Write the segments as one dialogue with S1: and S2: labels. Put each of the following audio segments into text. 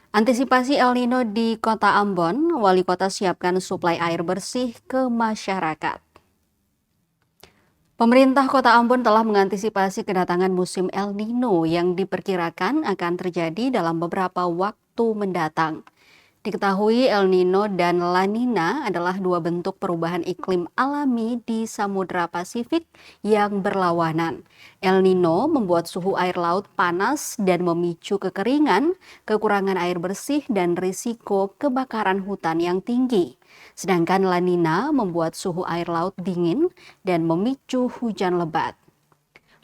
S1: Antisipasi El Nino di Kota Ambon, wali kota siapkan suplai air bersih ke masyarakat. Pemerintah Kota Ambon telah mengantisipasi kedatangan musim El Nino yang diperkirakan akan terjadi dalam beberapa waktu mendatang. Diketahui El Nino dan La Nina adalah dua bentuk perubahan iklim alami di Samudra Pasifik yang berlawanan. El Nino membuat suhu air laut panas dan memicu kekeringan, kekurangan air bersih, dan risiko kebakaran hutan yang tinggi. Sedangkan La Nina membuat suhu air laut dingin dan memicu hujan lebat.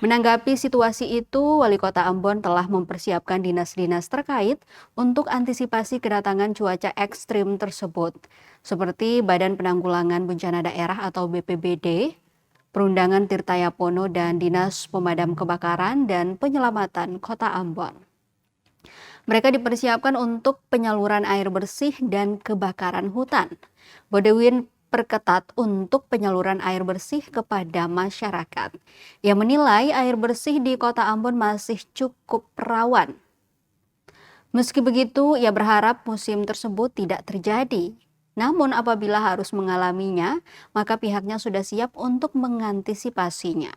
S1: Menanggapi situasi itu, Wali Kota Ambon telah mempersiapkan dinas-dinas terkait untuk antisipasi kedatangan cuaca ekstrim tersebut, seperti Badan Penanggulangan Bencana Daerah atau BPBD, Perundangan Tirtayapono, dan Dinas Pemadam Kebakaran dan Penyelamatan Kota Ambon. Mereka dipersiapkan untuk penyaluran air bersih dan kebakaran hutan. Bodewin perketat untuk penyaluran air bersih kepada masyarakat. Ia menilai air bersih di Kota Ambon masih cukup rawan. Meski begitu, ia berharap musim tersebut tidak terjadi. Namun apabila harus mengalaminya, maka pihaknya sudah siap untuk mengantisipasinya.